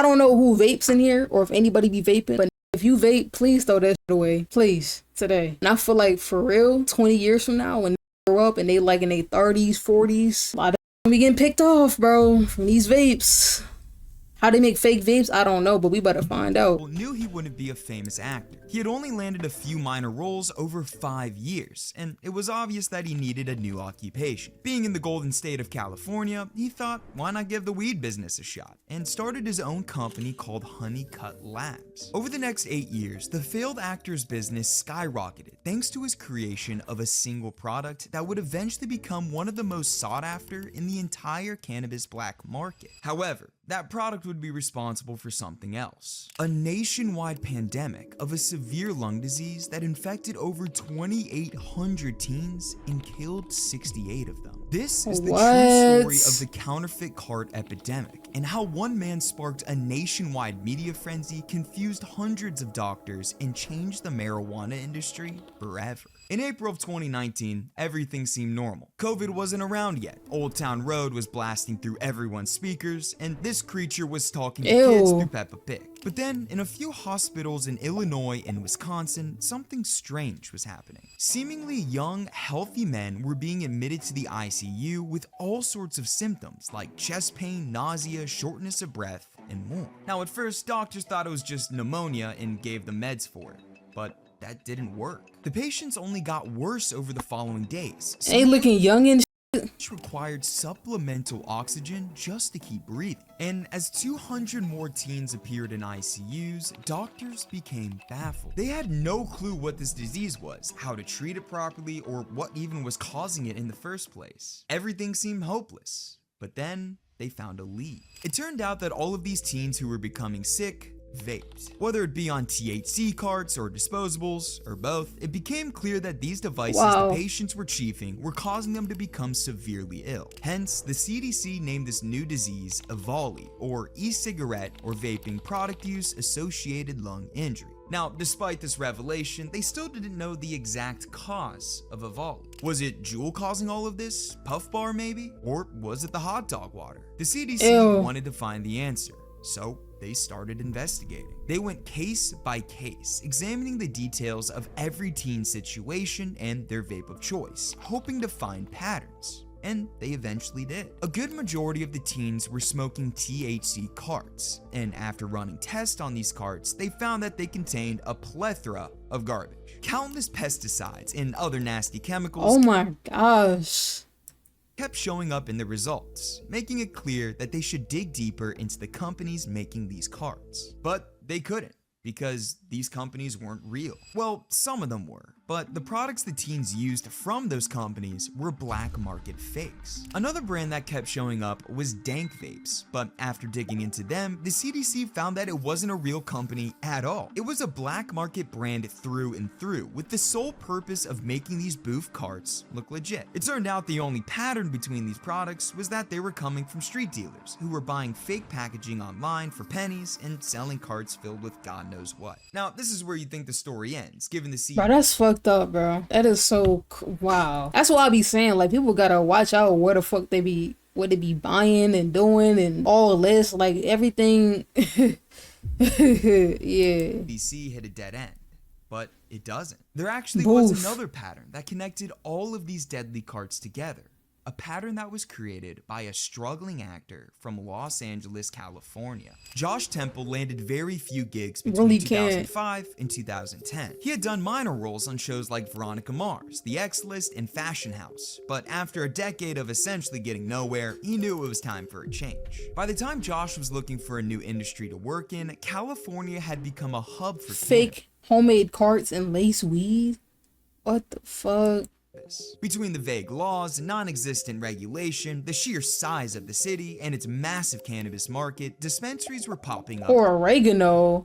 don't know who vapes in here or if anybody be vaping, but if you vape, please throw that shit away. Please, today. And I feel like for real, 20 years from now, when they grow up and they like in their 30s, 40s, a lot of them be getting picked off, bro, from these vapes. How they make fake vapes, I don't know, but we better find out. Knew he wouldn't be a famous actor. He had only landed a few minor roles over 5 years, and it was obvious that he needed a new occupation. Being in the golden state of California, he thought, why not give the weed business a shot, and started his own company called Honeycut Labs. Over the next 8 years, the failed actor's business skyrocketed thanks to his creation of a single product that would eventually become one of the most sought after in the entire cannabis black market. However, that product would be responsible for something else. A nationwide pandemic of a severe lung disease that infected over 2,800 teens and killed 68 of them. This is the true story of the counterfeit cart epidemic and how one man sparked a nationwide media frenzy, confused hundreds of doctors, and changed the marijuana industry forever. In April of 2019, everything seemed normal. COVID wasn't around yet. Old Town Road was blasting through everyone's speakers, and this creature was talking to kids through Peppa Pig. But then, in a few hospitals in Illinois and Wisconsin, something strange was happening. Seemingly young, healthy men were being admitted to the ICU with all sorts of symptoms like chest pain, nausea, shortness of breath, and more. Now, at first, doctors thought it was just pneumonia and gave them meds for it, but that didn't work. The patients only got worse over the following days. Ain't looking young and which required supplemental oxygen just to keep breathing. And as 200 more teens appeared in ICUs, doctors became baffled. They had no clue what this disease was, how to treat it properly, or what even was causing it in the first place. Everything seemed hopeless, but then they found a lead. It turned out that all of these teens who were becoming sick vaped. Whether it be on THC carts or disposables or both, it became clear that these devices the patients were chiefing were causing them to become severely ill. Hence, the CDC named this new disease Alll, or e-cigarette or vaping product use associated lung injury. Now, despite this revelation, they still didn't know the exact cause of Alll. Was it Juul causing all of this? Puff Bar maybe? Or was it the hot dog water? The CDC wanted to find the answer, so they started investigating. They went case by case, examining the details of every teen situation and their vape of choice, hoping to find patterns. And they eventually did. A good majority of the teens were smoking THC carts, and after running tests on these carts, they found that they contained a plethora of garbage. Countless pesticides and other nasty chemicals. Oh my gosh. Kept showing up in the results, making it clear that they should dig deeper into the companies making these carts. But they couldn't, because these companies weren't real. Well, some of them were, but the products the teens used from those companies were black market fakes. Another brand that kept showing up was Dank Vapes, but after digging into them, the CDC found that it wasn't a real company at all. It was a black market brand through and through, with the sole purpose of making these booth carts look legit. It turned out the only pattern between these products was that they were coming from street dealers, who were buying fake packaging online for pennies and selling carts filled with God knows what. Now, this is where you think the story ends, given the Bro, that's fucked up, bro. That is so wow. That's what I be saying. Like, people gotta watch out where the fuck they be, what they be buying and doing and all this, like everything. Yeah. BC hit a dead end, but it doesn't. There actually was another pattern that connected all of these deadly carts together. A pattern that was created by a struggling actor from Los Angeles, California. Josh Temple landed very few gigs between 2005 and 2010. He had done minor roles on shows like Veronica Mars, The X List, and Fashion House, but after a decade of essentially getting nowhere, he knew it was time for a change. By the time Josh was looking for a new industry to work in, California had become a hub for fake homemade carts and lace weed. What the fuck? Between the vague laws, non-existent regulation, the sheer size of the city, and its massive cannabis market, dispensaries were popping up. Or oregano.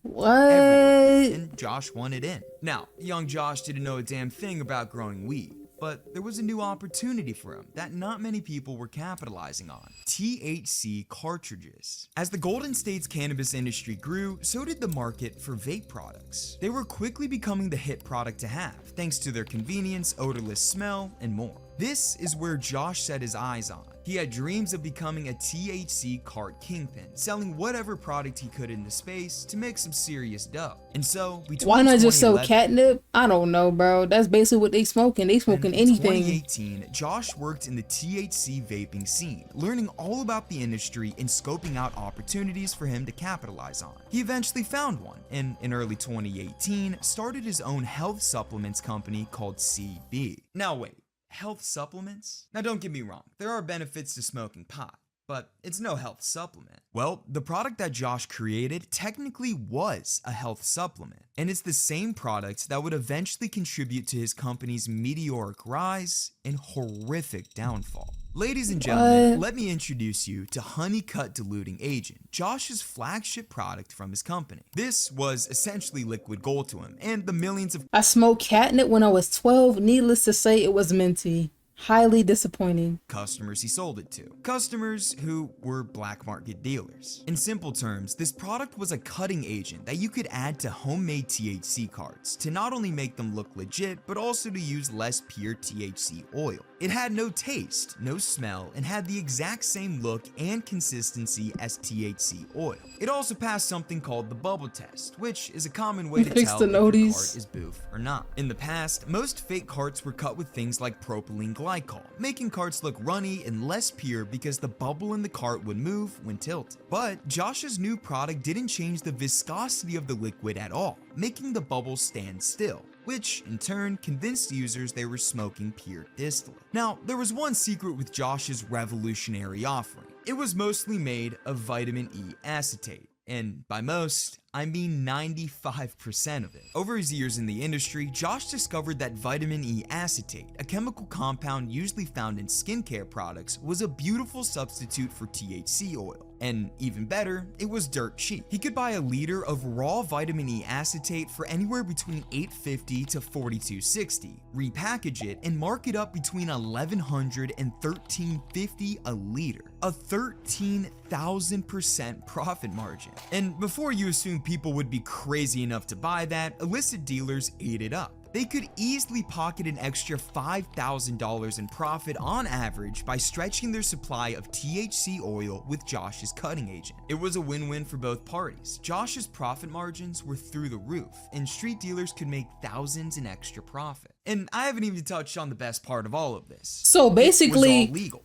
What? Everywhere, and Josh wanted in. Now, young Josh didn't know a damn thing about growing weed, but there was a new opportunity for him that not many people were capitalizing on: THC cartridges. As the Golden State's cannabis industry grew, so did the market for vape products. They were quickly becoming the hit product to have, thanks to their convenience, odorless smell, and more. This is where Josh set his eyes on. He had dreams of becoming a THC cart kingpin, selling whatever product he could in the space to make some serious dough. And so, between why not just sell 2011 catnip? I don't know, bro. That's basically what they smoking. They smoking in anything. 2018, Josh worked in the THC vaping scene, learning all about the industry and scoping out opportunities for him to capitalize on. He eventually found one, and in early 2018, started his own health supplements company called CB. Now wait, health supplements? Now don't get me wrong, there are benefits to smoking pot, but it's no health supplement. Well, the product that Josh created technically was a health supplement, and it's the same product that would eventually contribute to his company's meteoric rise and horrific downfall. Ladies and gentlemen, let me introduce you to Honeycut Diluting Agent, Josh's flagship product from his company. This was essentially liquid gold to him, and the millions of I smoked catnip when I was 12. Needless to say, it was minty. Highly disappointing. customers he sold it to. Customers who were black market dealers. In simple terms, this product was a cutting agent that you could add to homemade THC carts to not only make them look legit, but also to use less pure THC oil. It had no taste, no smell, and had the exact same look and consistency as THC oil. It also passed something called the bubble test, which is a common way to Nice tell to if know your these. cart is boof or not. In the past, most fake carts were cut with things like propylene glycol, making carts look runny and less pure because the bubble in the cart would move when tilted. But Josh's new product didn't change the viscosity of the liquid at all, making the bubbles stand still, which in turn convinced users they were smoking pure distillate. Now, there was one secret with Josh's revolutionary offering. It was mostly made of vitamin E acetate. And by most, I mean 95% of it. Over his years in the industry, Josh discovered that vitamin E acetate, a chemical compound usually found in skincare products, was a beautiful substitute for THC oil. And even better, it was dirt cheap. He could buy a liter of raw vitamin E acetate for anywhere between $8.50 to $42.60, repackage it, and mark it up between $1,100 and $13.50 a liter. A 13,000% profit margin. And before you assume people would be crazy enough to buy that, illicit dealers ate it up. They could easily pocket an extra $5,000 in profit on average by stretching their supply of THC oil with Josh's cutting agent. It was a win-win for both parties. Josh's profit margins were through the roof, and street dealers could make thousands in extra profit. And I haven't even touched on the best part of all of this. So basically, it was all legal.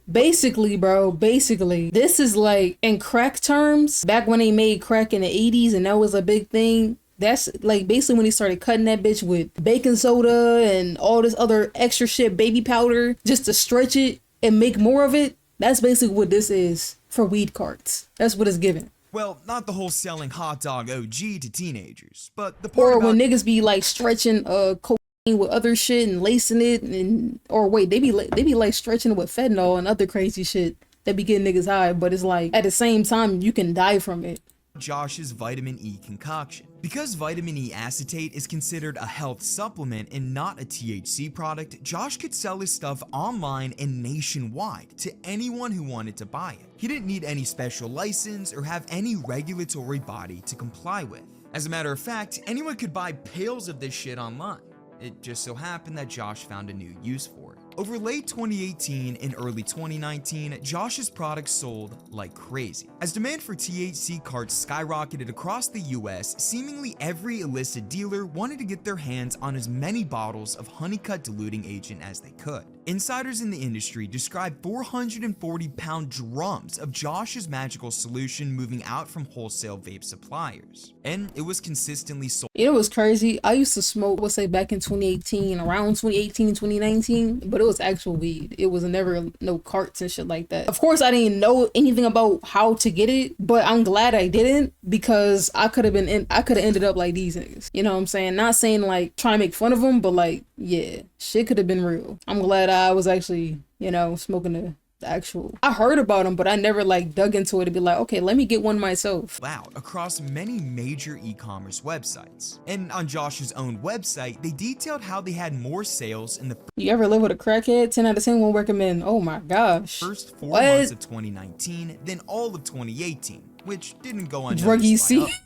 basically, this is like, in crack terms, back when they made crack in the 80s and that was a big thing. That's like basically when he started cutting that bitch with baking soda and all this other extra shit, baby powder, just to stretch it and make more of it. That's basically what this is for weed carts. That's what it's given. Well, not the whole selling hot dog OG to teenagers, but the part Or about when niggas be like stretching cocaine with other shit and lacing it, and or wait, they be like stretching it with fentanyl and other crazy shit that be getting niggas high. But it's like at the same time you can die from it. Josh's vitamin E concoction. Because vitamin E acetate is considered a health supplement and not a THC product, Josh could sell his stuff online and nationwide to anyone who wanted to buy it. He didn't need any special license or have any regulatory body to comply with. As a matter of fact, anyone could buy pails of this shit online. It just so happened that Josh found a new use for it. Over late 2018 and early 2019, Josh's products sold like crazy. As demand for THC carts skyrocketed across the US, seemingly every illicit dealer wanted to get their hands on as many bottles of Honeycut Diluting Agent as they could. Insiders in the industry described 440-pound drums of Josh's magical solution moving out from wholesale vape suppliers. And it was consistently sold. It was crazy. I used to smoke, let's say back in 2018, around 2018, 2019, but it was actual weed. It was never no carts and shit like that. Of course, I didn't know anything about how to get it, but I'm glad I didn't, because I could have ended up like these niggas. You know what I'm saying? Not saying like trying to make fun of them, but like, yeah, shit could have been real. I'm glad I was actually, you know, smoking the actual. I heard about them, but I never like dug into it to be like, okay, let me get one myself. Out across many major e-commerce websites. And on Josh's own website, they detailed how they had more sales in the You ever live with a crackhead? 10 out of 10 won't recommend. Oh my gosh. first 4 months of 2019, then all of 2018, which didn't go unnoticed by others.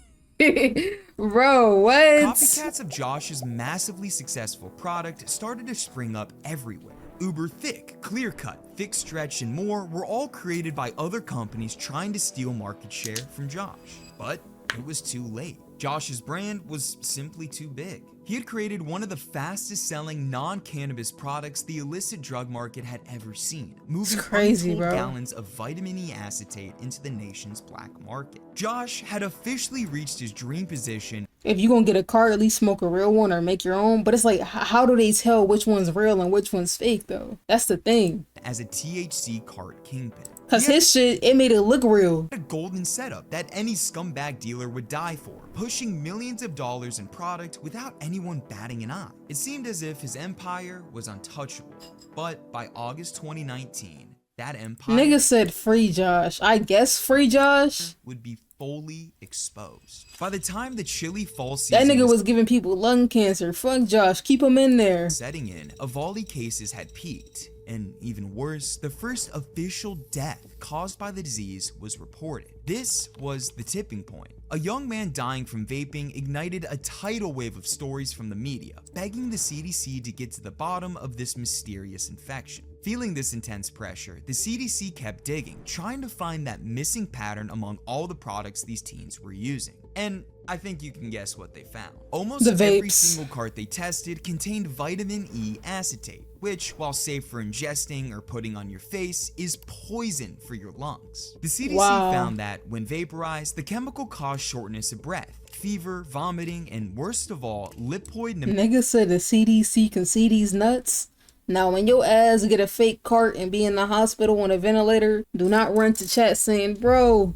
Bro, what? Copycats of Josh's massively successful product started to spring up everywhere. Uber Thick, Clear Cut, Thick Stretch, and more were all created by other companies trying to steal market share from Josh. But it was too late. Josh's brand was simply too big. He had created one of the fastest selling non-cannabis products the illicit drug market had ever seen, moving untold gallons of vitamin E acetate into the nation's black market. Josh had officially reached his dream position. If you're gonna get a cart, at least smoke a real one or make your own. But it's like, how do they tell which one's real and which one's fake though? That's the thing. As a THC cart kingpin. Cause his shit, it made it look real. A golden setup that any scumbag dealer would die for, pushing millions of dollars in product without anyone batting an eye. It seemed as if his empire was untouchable. But by August 2019, that empire— Nigga said free Josh. I guess free Josh would be fully exposed. By the time the chilly fall season— that nigga was giving people lung cancer. Fuck Josh, keep him in there. Setting in, Alll cases had peaked. And even worse, the first official death caused by the disease was reported. This was the tipping point. A young man dying from vaping ignited a tidal wave of stories from the media, begging the CDC to get to the bottom of this mysterious infection. Feeling this intense pressure, the CDC kept digging, trying to find that missing pattern among all the products these teens were using. And I think you can guess what they found. Almost every single cart they tested contained vitamin E acetate, which, while safe for ingesting or putting on your face, is poison for your lungs. The CDC found that, when vaporized, the chemical caused shortness of breath, fever, vomiting, and worst of all, lipoid pneumonia. Nigga said the CDC can see these nuts. Now, when your ass get a fake cart and be in the hospital on a ventilator, do not run to chat saying, bro,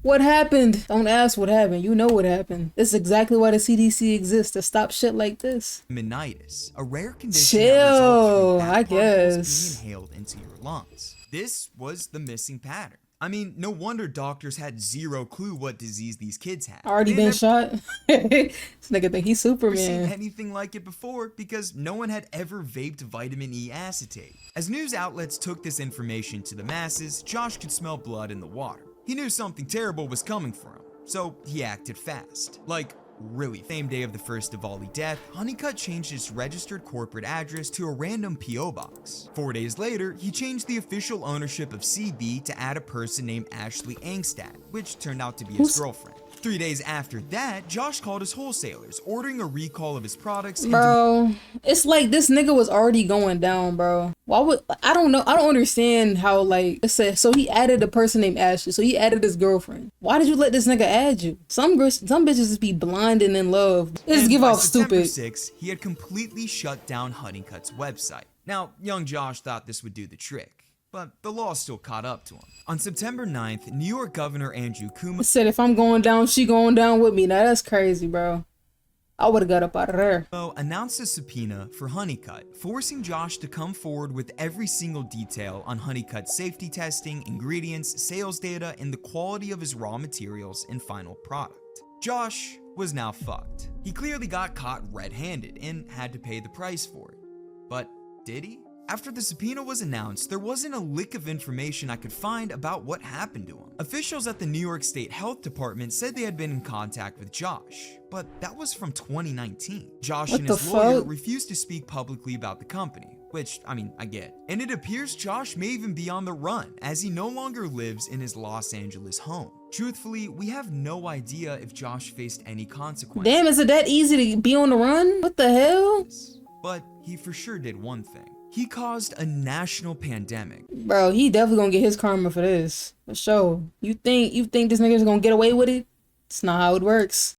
what happened? Don't ask what happened. You know what happened. This is exactly why the CDC exists, to stop shit like this. Pneumonitis, a rare condition that results from bad particles being inhaled into your lungs. This was the missing pattern. I mean, no wonder doctors had zero clue what disease these kids had. Already been shot? This nigga think he's Superman. Never seen anything like it before because no one had ever vaped vitamin E acetate. As news outlets took this information to the masses, Josh could smell blood in the water. He knew something terrible was coming for him, so he acted fast. Like, really. Same day of the first Alll death, Honeycutt changed its registered corporate address to a random P.O. box. 4 days later, he changed the official ownership of CB to add a person named Ashley Angstad, which turned out to be his girlfriend. 3 days after that, Josh called his wholesalers, ordering a recall of his products. Bro, it's like this nigga was already going down, bro. Why would— I don't know. I don't understand how, like, it said, so he added a person named Ashley. So he added his girlfriend. Why did you let this nigga add you? Some bitches just be blind and in love. Just give off stupid. September 6th, he had completely shut down Honeycutt's website. Now, young Josh thought this would do the trick, but the law still caught up to him. On September 9th, New York Governor Andrew Cuomo said, if I'm going down, she going down with me. Now that's crazy, bro. I would've got up out of there. Announced a subpoena for Honeycutt, forcing Josh to come forward with every single detail on Honeycutt's safety testing, ingredients, sales data, and the quality of his raw materials and final product. Josh was now fucked. He clearly got caught red-handed and had to pay the price for it. But did he? After the subpoena was announced, there wasn't a lick of information I could find about what happened to him. Officials at the New York State Health Department said they had been in contact with Josh, but that was from 2019. Josh and his lawyer refused to speak publicly about the company, which, I mean, I get. And it appears Josh may even be on the run, as he no longer lives in his Los Angeles home. Truthfully, we have no idea if Josh faced any consequences. Damn, is it that easy to be on the run? What the hell? But he for sure did one thing. He caused a national pandemic. Bro, he definitely gonna get his karma for this. For sure. You think this nigga's gonna get away with it? It's not how it works.